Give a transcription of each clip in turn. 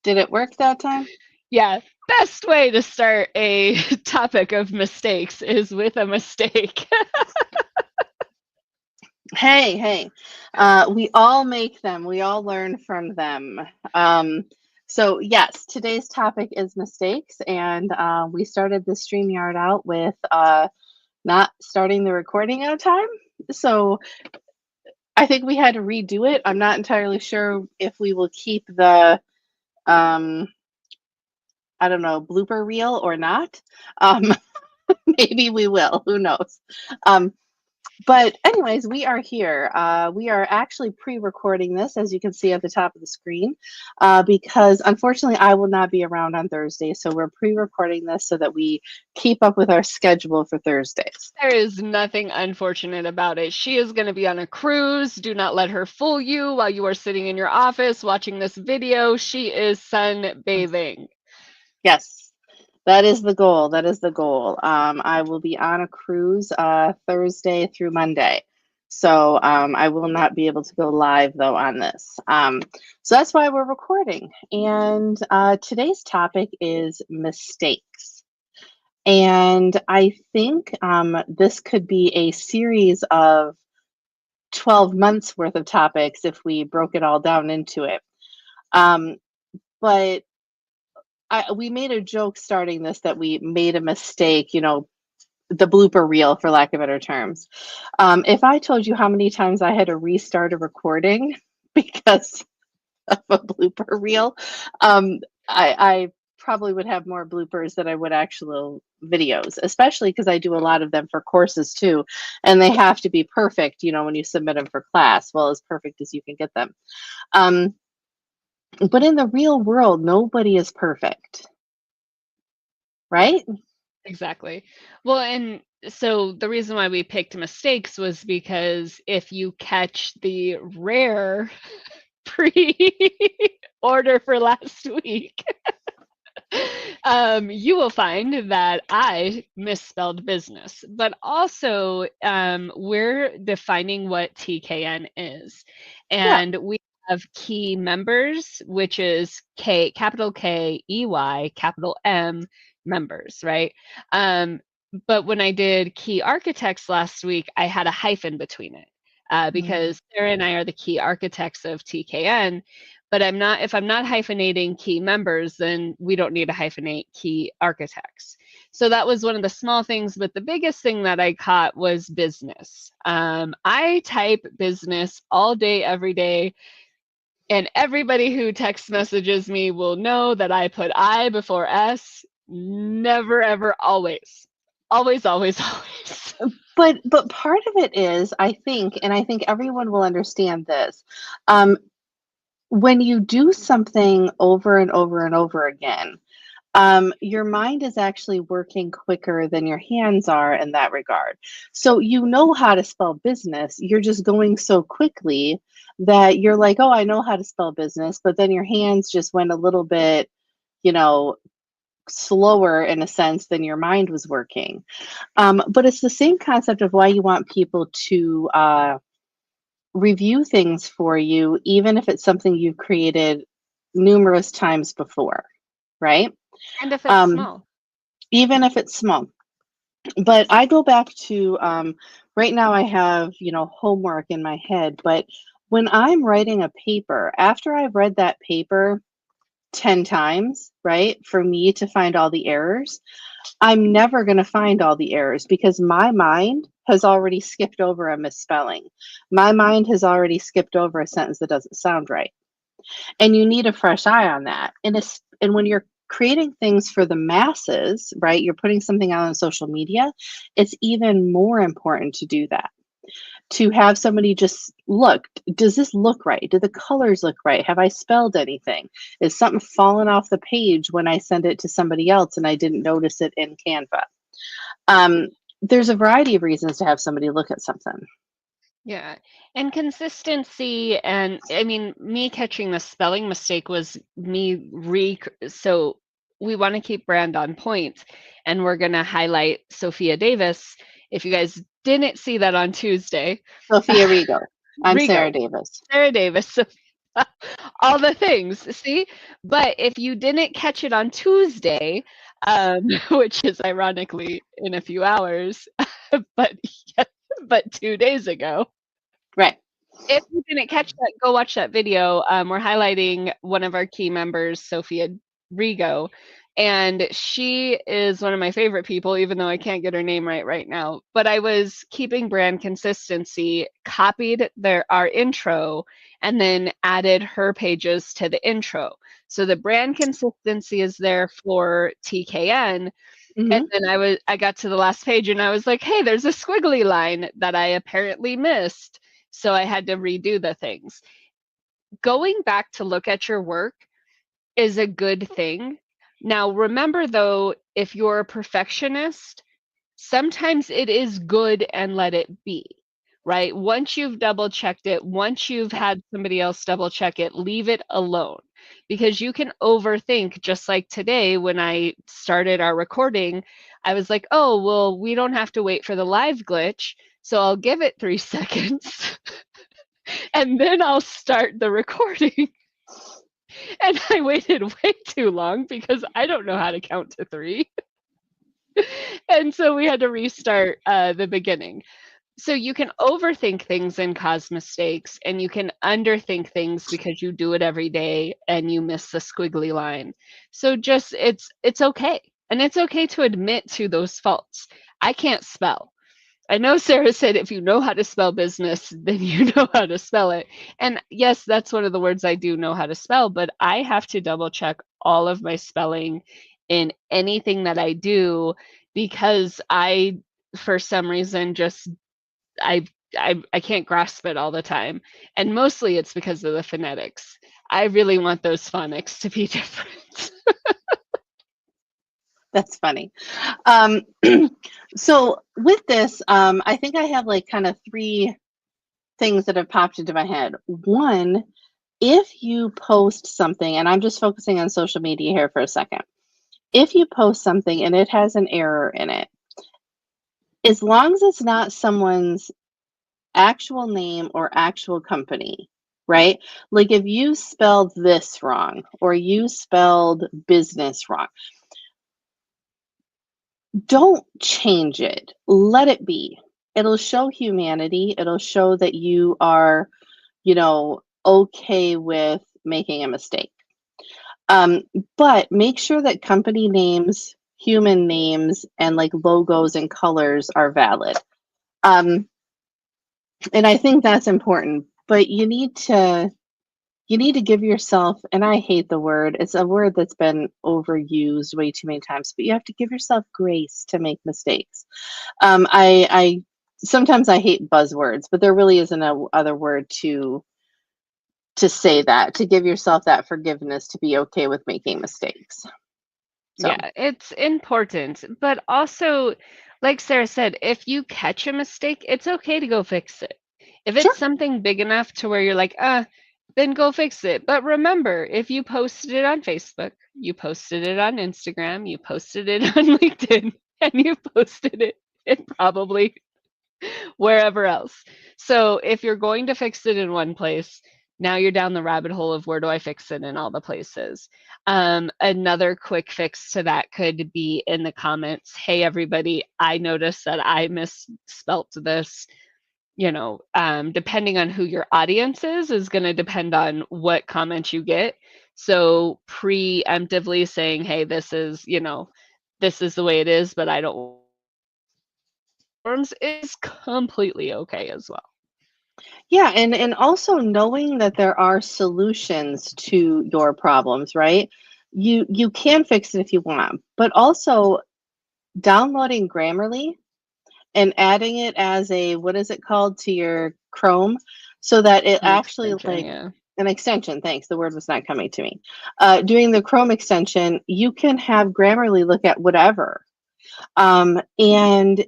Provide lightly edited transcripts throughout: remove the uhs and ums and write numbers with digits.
Did it work that time? Yeah, best way to start a topic of mistakes is with a mistake. Hey, hey. We all make them. We all learn from them. Um, so yes, today's topic is mistakes, and we started the StreamYard out with not starting the recording on time. So I think we had to redo it. I'm not entirely sure if we will keep the um, I don't know, blooper reel or not. Um, maybe we will. Who knows? Um, But anyways, we are here. We are actually pre-recording this, as you can see at the top of the screen, because unfortunately I will not be around on Thursday. So we're pre-recording this so that we keep up with our schedule for Thursdays. There is nothing unfortunate about it. She is going to be on a cruise. Do not let her fool you while you are sitting in your office watching this video. She is sunbathing. Yes, that is the goal. That is the goal. I will be on a cruise Thursday through Monday. So I will not be able to go live though on this. So that's why we're recording. And today's topic is mistakes. And I think this could be a series of 12 months worth of topics if we broke it all down into it. Um, but we made a joke starting this that we made a mistake, the blooper reel, for lack of better terms. If I told you how many times I had to restart a recording because of a blooper reel, I probably would have more bloopers than I would actual videos, especially because I do a lot of them for courses too. And they have to be perfect, when you submit them for class, well, as perfect as you can get them. Um, but in the real world, nobody is perfect, right? Exactly. Well, and so the reason why we picked mistakes was because if you catch the rare pre-order for last week, you will find that I misspelled business, but also we're defining what TKN is. Yeah. And we have key members, which is capital K, EY, capital M members, right? Um, but when I did key architects last week, I had a hyphen between it Mm. because Sarah and I are the key architects of TKN, but if I'm not hyphenating key members, then we don't need to hyphenate key architects. So that was one of the small things, but the biggest thing that I caught was business. I type business all day, every day, and everybody who text messages me will know that I put I before S. Never, ever, always. Always, always, always. But part of it is, I think, and I think everyone will understand this. Um, when you do something over and over and over again, your mind is actually working quicker than your hands are in that regard. So you know how to spell business. You're just going so quickly that you're like, oh, I know how to spell business, but then your hands just went a little bit, you know, slower in a sense than your mind was working. But it's the same concept of why you want people to review things for you, even if it's something you've created numerous times before, right? And if it's Um, small. even if it's small. But I go back to right now, I have, homework in my head. But when I'm writing a paper, after I've read that paper 10 times, right, for me to find all the errors, I'm never going to find all the errors because my mind has already skipped over a misspelling. My mind has already skipped over a sentence that doesn't sound right. And you need a fresh eye on that. And when you're creating things for the masses, right? You're putting something out on social media, it's even more important to do that. To have somebody just look, does this look right? Do the colors look right? Have I spelled anything? Is something falling off the page when I send it to somebody else and I didn't notice it in Canva? Um, there's a variety of reasons to have somebody look at something. Yeah. And consistency, and I mean, me catching the spelling mistake was so we want to keep brand on point, and we're going to highlight Sophia Davis. If you guys didn't see that on Tuesday, Sophia Rigo. I'm Sarah Rigo, Davis. Sarah Davis. All the things, see? But if you didn't catch it on Tuesday, which is ironically in a few hours, but but 2 days ago, Right. if you didn't catch that, go watch that video. We're highlighting one of our key members, Sophia Rigo, and she is one of my favorite people, even though I can't get her name right now. But I was keeping brand consistency, copied our intro, and then added her pages to the intro. So the brand consistency is there for TKN. And Hmm. then I got to the last page and I was like, hey, there's a squiggly line that I apparently missed. So I had to redo the things. Going back to look at your work is a good thing. Now, remember though, if you're a perfectionist, sometimes it is good and let it be, right? Once you've double checked it, once you've had somebody else double check it, leave it alone because you can overthink. Just like today, when I started our recording, I was like, oh, well, we don't have to wait for the live glitch. So I'll give it 3 seconds and then I'll start the recording. And I waited way too long because I don't know how to count to 3. And so we had to restart the beginning. So you can overthink things and cause mistakes, and you can underthink things because you do it every day and you miss the squiggly line. So just it's okay. And it's okay to admit to those faults. I can't spell. I know Sarah said if you know how to spell business, then you know how to spell it. And yes, that's one of the words I do know how to spell, but I have to double check all of my spelling in anything that I do because I, for some reason, just I I can't grasp it all the time. And mostly it's because of the phonetics. I really want those phonics to be different. That's funny. Um, so with this, I think I have like kind of 3 things that have popped into my head. One, if you post something, and I'm just focusing on social media here for a second. If you post something and it has an error in it, as long as it's not someone's actual name or actual company, right? Like if you spelled this wrong or you spelled business wrong, don't change it. Let it be. It'll show humanity. It'll show that you are, okay with making a mistake. Um, but make sure that company names, human names, and like logos and colors are valid. Um, and I think that's important. But you need to give yourself, and I hate the word. It's a word that's been overused way too many times. But you have to give yourself grace to make mistakes. I sometimes I hate buzzwords, but there really isn't a other word to say that, to give yourself that forgiveness to be okay with making mistakes. So, Yeah, it's important. But also, like Sarah said, if you catch a mistake, it's okay to go fix it. If it's sure. something big enough to where you're like, then go fix it. But remember, if you posted it on Facebook, you posted it on Instagram, you posted it on LinkedIn, and you posted it in probably wherever else. So if you're going to fix it in one place, now you're down the rabbit hole of where do I fix it in all the places. Another quick fix to that could be in the comments. Hey, everybody, I noticed that I misspelt this. Depending on who your audience is going to depend on what comments you get. So preemptively saying, hey, this is the way it is, but I don't forms is completely okay as well. Yeah, and also knowing that there are solutions to your problems, right? You can fix it if you want, but also downloading Grammarly and adding it as a, what is it called, to your Chrome, so that it An actually extension, like yeah. an extension. Thanks, the word was not coming to me. Doing the Chrome extension, you can have Grammarly look at whatever, and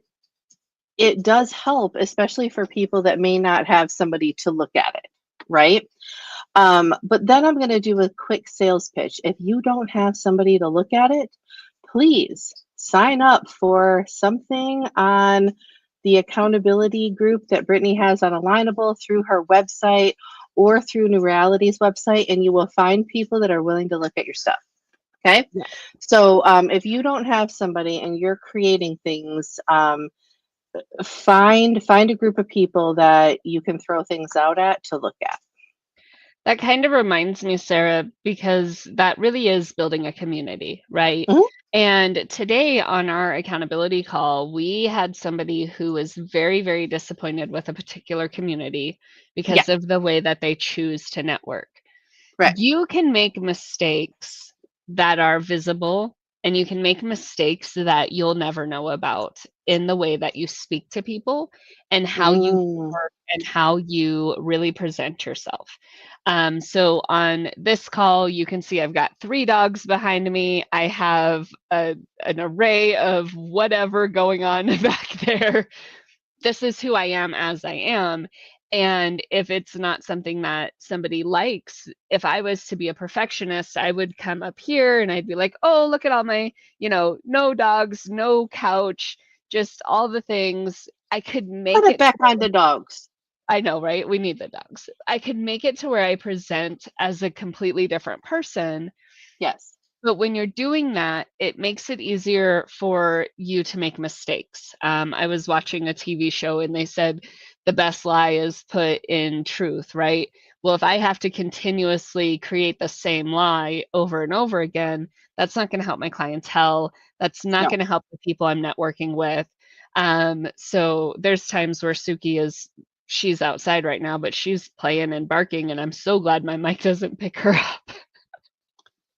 it does help, especially for people that may not have somebody to look at it, right? But then I'm going to do a quick sales pitch. If you don't have somebody to look at it, please sign up for something on the accountability group that Brittany has on Alignable through her website, or through New Reality's website, and you will find people that are willing to look at your stuff. Okay. Yeah. So if you don't have somebody and you're creating things, find a group of people that you can throw things out at to look at. That kind of reminds me, Sarah, because that really is building a community, right? Mhm. And today on our accountability call, we had somebody who was very, very disappointed with a particular community Yeah. because of the way that they choose to network. Right. You can make mistakes that are visible, and you can make mistakes that you'll never know about in the way that you speak to people and how you Mm. work and how you really present yourself. So on this call, you can see I've got 3 dogs behind me. I have an array of whatever going on back there. This is who I am as I am. And if it's not something that somebody likes, if I was to be a perfectionist, I would come up here and I'd be like, oh, look at all my, no dogs, no couch, just all the things. I could Put make it it to back on the dogs. I know, right? We need the dogs. I could make it to where I present as a completely different person. Yes. But when you're doing that, it makes it easier for you to make mistakes. I was watching a TV show and they said the best lie is put in truth, right? Well, if I have to continuously create the same lie over and over again, that's not going to help my clientele. That's not No. going to help the people I'm networking with. So there's times where she's outside right now, but she's playing and barking, and I'm so glad my mic doesn't pick her up.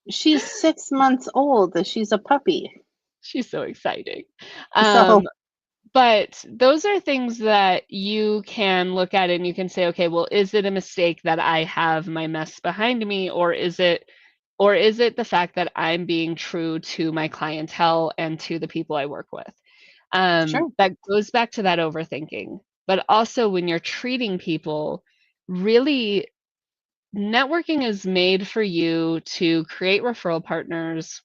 She's 6 months old. She's a puppy. She's so exciting. So But those are things that you can look at and you can say, okay, well, is it a mistake that I have my mess behind me, or is it the fact that I'm being true to my clientele and to the people I work with? sure. That goes back to that overthinking. But also when you're treating people, really networking is made for you to create referral partners.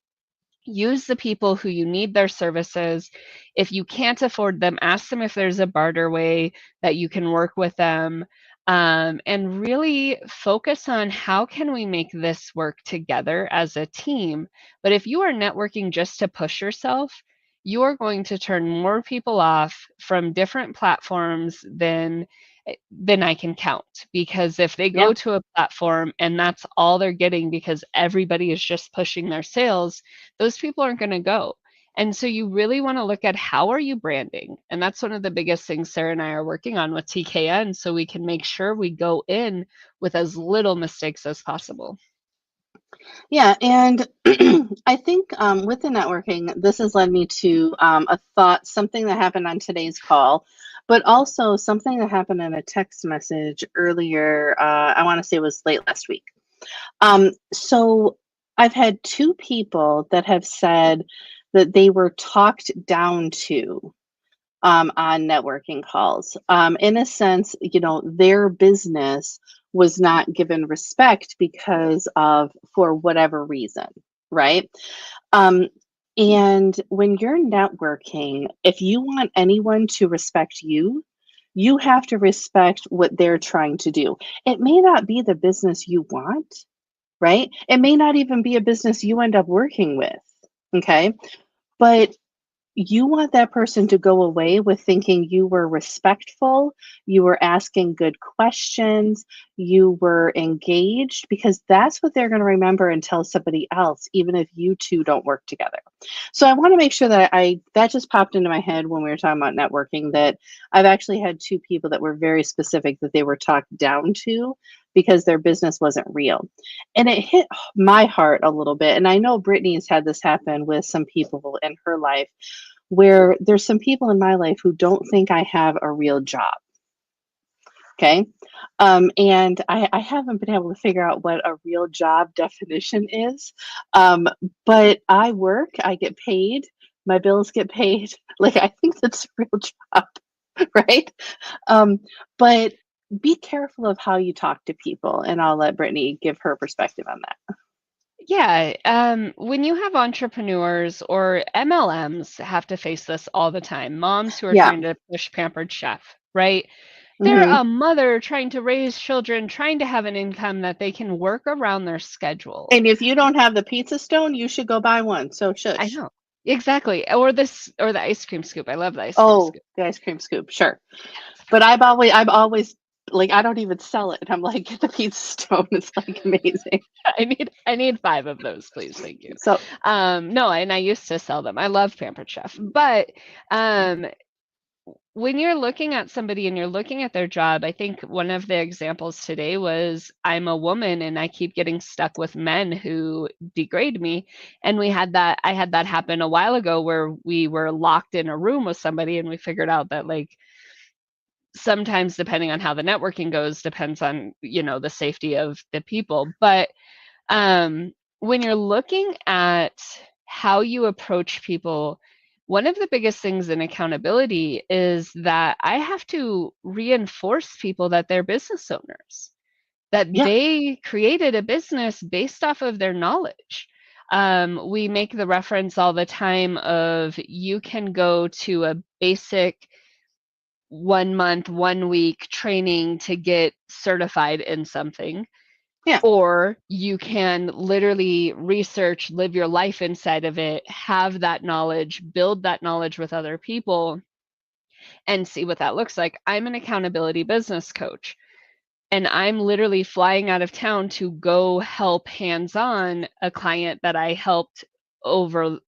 Use the people who you need their services. If you can't afford them, ask them if there's a barter way that you can work with them. And really focus on how can we make this work together as a team. But if you are networking just to push yourself, you are going to turn more people off from different platforms than I can count. Because if they Yeah. go to a platform and that's all they're getting because everybody is just pushing their sales, those people aren't going to go. And so you really want to look at how are you branding? And that's one of the biggest things Sarah and I are working on with TKN, so we can make sure we go in with as little mistakes as possible. Yeah, and I think with the networking, this has led me to a thought, something that happened on today's call, but also something that happened in a text message earlier. I want to say it was late last week. So I've had 2 people that have said that they were talked down to on networking calls. In a sense, their business was not given respect because of, for whatever reason, right? Um, and when you're networking, if you want anyone to respect you, you have to respect what they're trying to do. It may not be the business you want, right? It may not even be a business you end up working with, okay? But you want that person to go away with thinking you were respectful, you were asking good questions, you were engaged, because that's what they're going to remember and tell somebody else, even if you 2 don't work together. So I want to make sure that that just popped into my head when we were talking about networking, that I've actually had 2 people that were very specific that they were talked down to because their business wasn't real. And it hit my heart a little bit. And I know Brittany's had this happen with some people in her life, where there's some people in my life who don't think I have a real job. Okay. And I haven't been able to figure out what a real job definition is. But I work, I get paid, my bills get paid. Like, I think that's a real job, right? Um, but be careful of how you talk to people. And I'll let Brittany give her perspective on that. Yeah, when you have entrepreneurs or MLMs have to face this all the time, moms who are Yeah. trying to push pampered chef, right? They're Hmm. a mother trying to raise children, trying to have an income that they can work around their schedule. And if you don't have the pizza stone, you should go buy one. So I shush. know. Exactly. Or the ice cream scoop. I love the ice cream Oh, scoop. the ice cream scoop, sure. But I've always like I don't even sell it. And I'm like, get the pizza stone. It's like amazing. I need 5 of those, please. Thank you. So No, and I used to sell them. I love Pampered Chef. But when you're looking at somebody and you're looking at their job, I think one of the examples today was I'm a woman and I keep getting stuck with men who degrade me. And I had that happen a while ago where we were locked in a room with somebody and we figured out that like sometimes depending on how the networking goes depends on, the safety of the people. But when you're looking at how you approach people, one of the biggest things in accountability is that I have to reinforce people that they're business owners, that yeah, they created a business based off of their knowledge. We make the reference all the time of you can go to a basic 1 month, 1 week training to get certified in something, yeah. or you can literally research, live your life inside of it, have that knowledge, build that knowledge with other people, and see what that looks like. I'm an accountability business coach, and I'm literally flying out of town to go help hands on a client that I helped over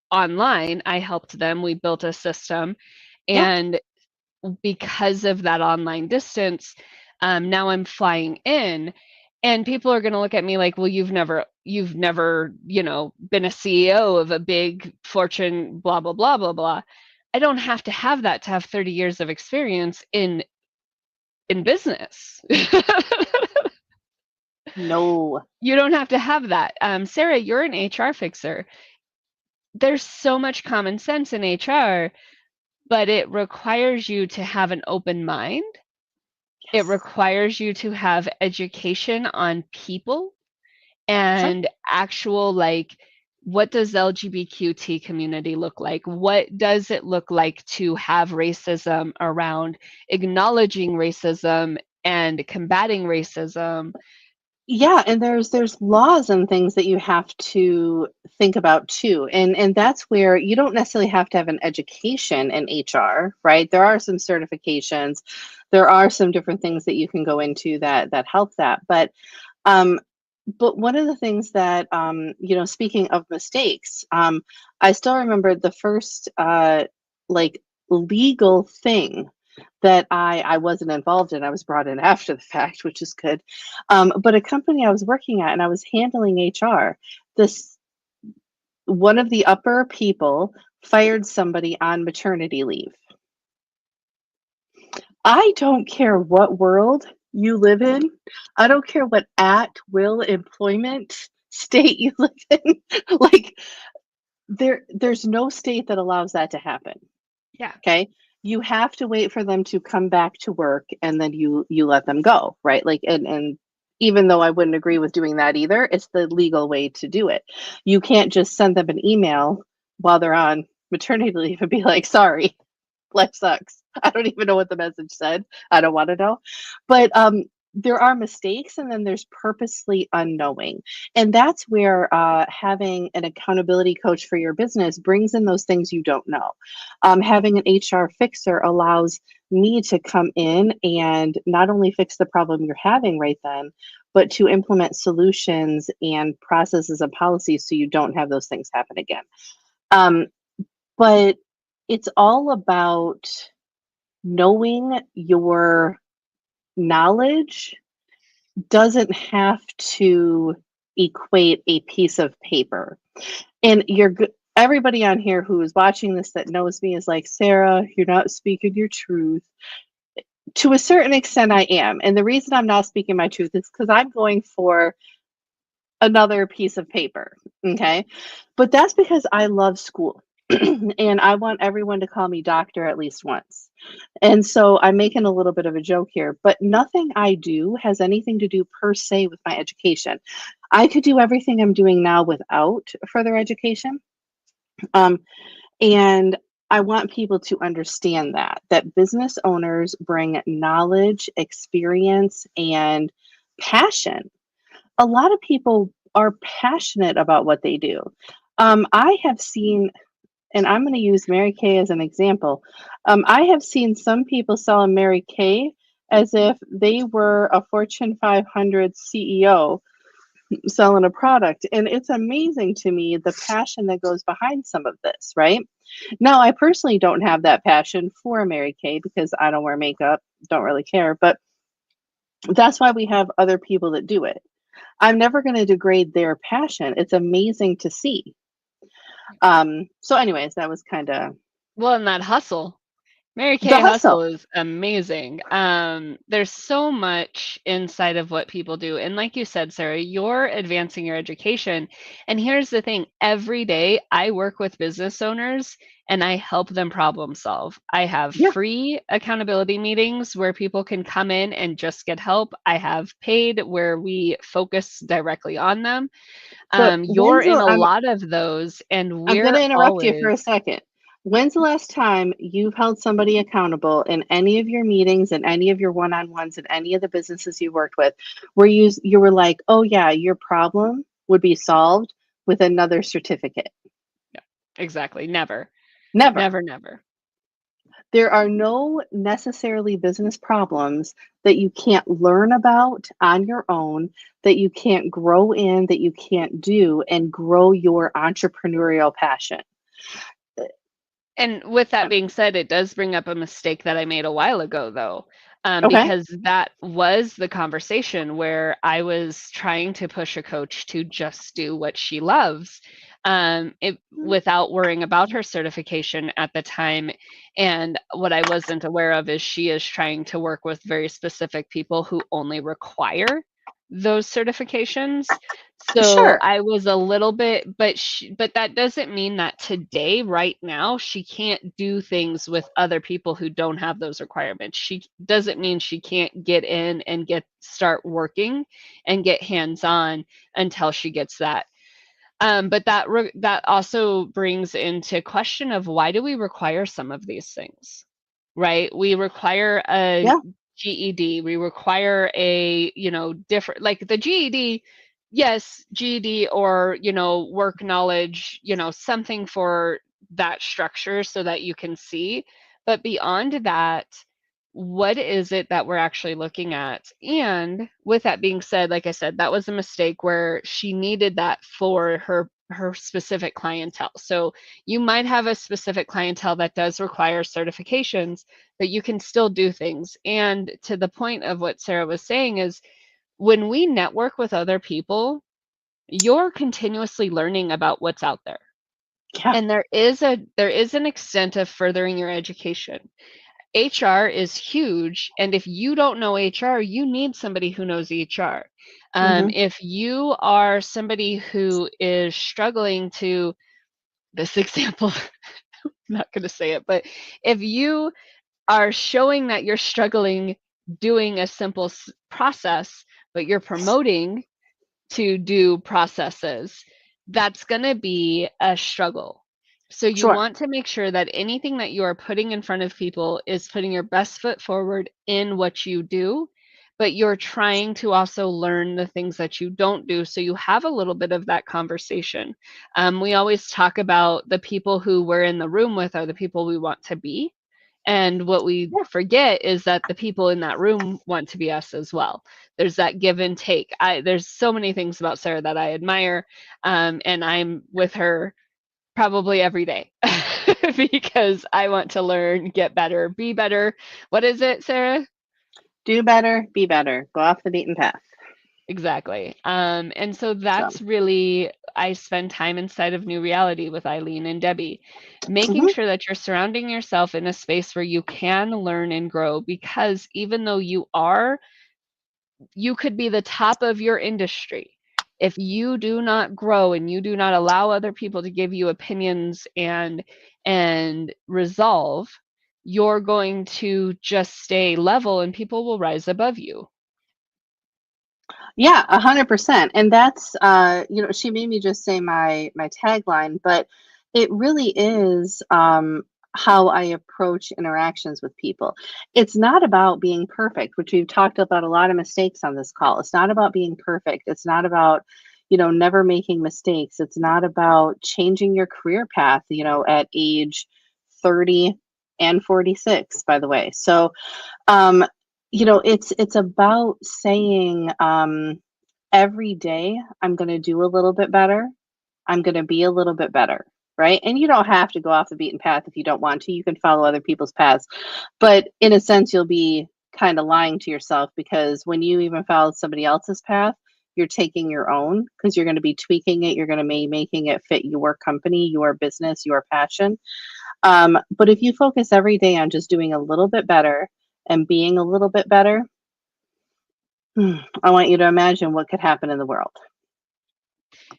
online. I helped them, we built a system. Yeah. And because of that online distance, now I'm flying in, and people are going to look at me like, well, you've never, been a CEO of a big Fortune, blah, blah, blah, blah, blah. I don't have to have that to have 30 years of experience in business. No. You don't have to have that. Sarah, you're an HR fixer. There's so much common sense in HR, but it requires you to have an open mind. It Yes. requires you to have education on people Sure. and actual, like, what does LGBTQ community look like? What does it look like to have racism around acknowledging racism and combating racism? Yeah, and there's laws and things that you have to think about too. And that's where you don't necessarily have to have an education in HR, right? There are some certifications, there are some different things that you can go into that help that. Um but one of the things that speaking of mistakes, I still remember the first like legal thing that I wasn't involved in. I was brought in after the fact, which is good. But a company I was working at and I was handling HR, this one of the upper people fired somebody on maternity leave. I don't care what world you live in. I don't care what at will employment state you live in. Like there's no state that allows that to happen. Yeah. Okay? You have to wait for them to come back to work and then you let them go, right? Like and even though I wouldn't agree with doing that either, it's the legal way to do it. You can't just send them an email while they're on maternity leave and be like, "Sorry, life sucks." I don't even know what the message said. I don't want to know. But there are mistakes and then there's purposely unknowing. And that's where having an accountability coach for your business brings in those things you don't know. Having an HR fixer allows me to come in and not only fix the problem you're having right then, but to implement solutions and processes and policies so you don't have those things happen again. Um, but it's all about knowing your knowledge doesn't have to equate a piece of paper. And everybody on here who is watching this that knows me is like, Sarah, you're not speaking your truth. To a certain extent, I am. And the reason I'm not speaking my truth is because I'm going for another piece of paper. Okay. But that's because I love school. And I want everyone to call me doctor at least once. And so I'm making a little bit of a joke here, but nothing I do has anything to do per se with my education. I could do everything I'm doing now without further education. Um, and I want people to understand that business owners bring knowledge, experience, and passion. A lot of people are passionate about what they do. I have seen, and I'm going to use Mary Kay as an example. I have seen some people sell a Mary Kay as if they were a Fortune 500 CEO selling a product. And it's amazing to me the passion that goes behind some of this, right? Now, I personally don't have that passion for Mary Kay because I don't wear makeup, don't really care, but that's why we have other people that do it. I'm never going to degrade their passion. It's amazing to see. So anyways, that was kind of Well, and that hustle. Mary the Kay hustle. hustle is amazing. There's so much inside of what people do. And like you said, Sarah, you're advancing your education. And here's the thing, every day I work with business owners and I help them problem solve. I have Yeah. free accountability meetings where people can come in and just get help. I have paid where we focus directly on them. But You're in a lot of those, and I'm going to we're interrupt you for always a second. When's the last time you've held somebody accountable in any of your meetings and any of your one-on-ones in any of the businesses you worked with where you were like, "Oh yeah, your problem would be solved with another certificate?" exactly never, Never. never, never. There are no necessarily business problems that you can't learn about on your own, that you can't grow in, that you can't do and grow your entrepreneurial passion. And with that being said, it does bring up a mistake that I made a while ago, though, Okay. because that was the conversation where I was trying to push a coach to just do what she loves, without worrying about her certification at the time. And what I wasn't aware of is she is trying to work with very specific people who only require those certifications. So Sure. I was a little bit, but that doesn't mean that today, right now, she can't do things with other people who don't have those requirements. She doesn't mean she can't get in and start working and get hands-on until she gets that. But that also brings into question of why do we require some of these things, right? We require a Yeah. GED. We require a, different, like the GED, yes, GED or, work knowledge, something for that structure so that you can see. But beyond that, what is it that we're actually looking at? And with that being said, like I said, that was a mistake where she needed that for her specific clientele. So you might have a specific clientele that does require certifications, but you can still do things. And to the point of what Sarah was saying is when we network with other people, you're continuously learning about what's out there. Yeah. And there is an extent of furthering your education. HR is huge, and if you don't know HR, you need somebody who knows HR. Hmm. If you are somebody who is struggling to, this example, I'm not going to say it, but if you are showing that you're struggling doing a simple process, but you're promoting to do processes, that's going to be a struggle. So you Sure. want to make sure that anything that you are putting in front of people is putting your best foot forward in what you do, but you're trying to also learn the things that you don't do. So you have a little bit of that conversation. We always talk about the people who we're in the room with are the people we want to be. And what we Yeah. forget is that the people in that room want to be us as well. There's that give and take. There's so many things about Sarah that I admire, and I'm with her probably every day because I want to learn, get better, be better. What is it, Sarah? Do better, be better. Go off the beaten path. Exactly. And so So, that's really, I spend time inside of New Reality with Eileen and Debbie, making mhm. sure that you're surrounding yourself in a space where you can learn and grow because even though you could be the top of your industry. If you do not grow and you do not allow other people to give you opinions and resolve, you're going to just stay level and people will rise above you. Yeah, 100%. And that's, she made me just say my tagline, but it really is. how I approach interactions with people. It's not about being perfect, which we've talked about a lot of mistakes on this call. It's not about being perfect. It's not about, never making mistakes. It's not about changing your career path, at age 30 and 46, by the way. So, it's about saying, every day I'm going to do a little bit better. I'm going to be a little bit better, right? And you don't have to go off the beaten path if you don't want to. You can follow other people's paths. But in a sense, you'll be kind of lying to yourself, because when you even follow somebody else's path, you're taking your own, because you're going to be tweaking it. You're going to be making it fit your company, your business, your passion. But if you focus every day on just doing a little bit better and being a little bit better, I want you to imagine what could happen in the world.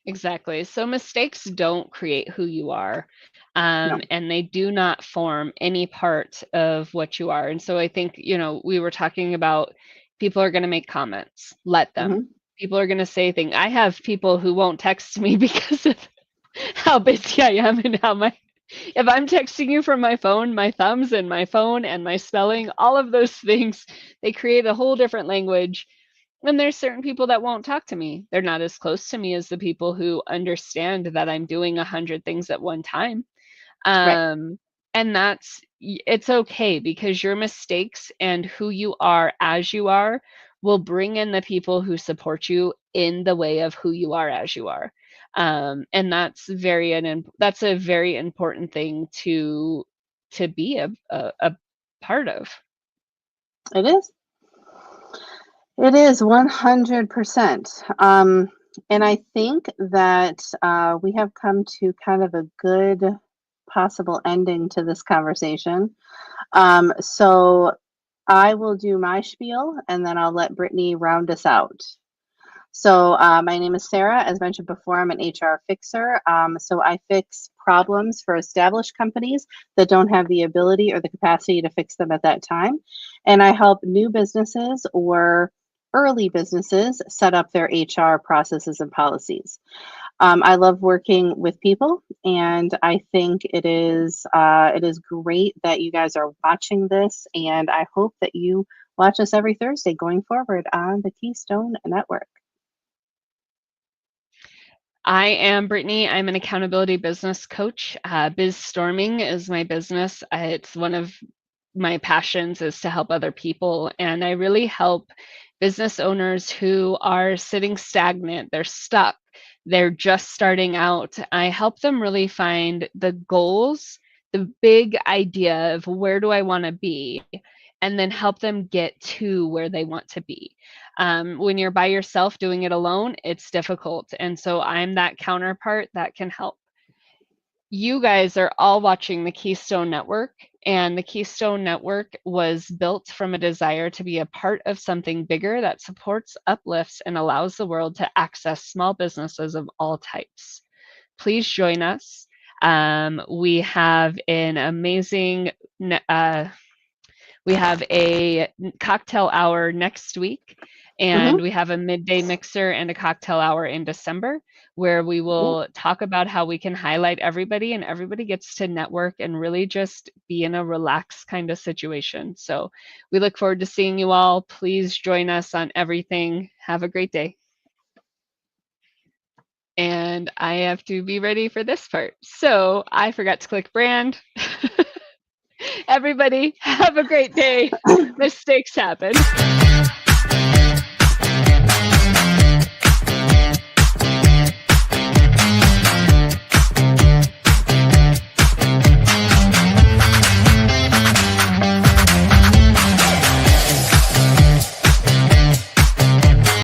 Exactly. So mistakes don't create who you are, No. and they do not form any part of what you are. And so I think, we were talking about people are going to make comments. Let them. Hmm. People are going to say things. I have people who won't text me because of how busy I am and if I'm texting you from my phone, my thumbs and my phone and my spelling, all of those things, they create a whole different language. And there's certain people that won't talk to me. They're not as close to me as the people who understand that I'm doing 100 things at one time. Right. And it's okay, because your mistakes and who you are as you are will bring in the people who support you in the way of who you are as you are. And that's a very important thing to be a part of. It is. It is 100%. And I think that we have come to kind of a good possible ending to this conversation. So I will do my spiel, and then I'll let Brittany round us out. So my name is Sarah. As mentioned before, I'm an HR fixer. So I fix problems for established companies that don't have the ability or the capacity to fix them at that time. And I help new businesses or early businesses set up their HR processes and policies. I love working with people, and I think it is great that you guys are watching this, and I hope that you watch us every Thursday going forward on the Keystone Network. I am Brittany. I'm an accountability business coach. Biz Storming is my business. It's one of my passions is to help other people. And I really help business owners who are sitting stagnant. They're stuck. They're just starting out. I help them really find the goals, the big idea of where do I want to be, and then help them get to where they want to be. When you're by yourself doing it alone, it's difficult. And so I'm that counterpart that can help. You guys are all watching the Keystone Network, and the Keystone Network was built from a desire to be a part of something bigger that supports, uplifts, and allows the world to access small businesses of all types. Please join us. We have an amazing we have a cocktail hour next week, and we have a midday mixer and a cocktail hour in December, where we will talk about how we can highlight everybody, and everybody gets to network and really just be in a relaxed kind of situation. So we look forward to seeing you all. Please join us on everything. Have a great day. And I have to be ready for this part. So I forgot to click brand. Everybody, have a great day. Mistakes happen.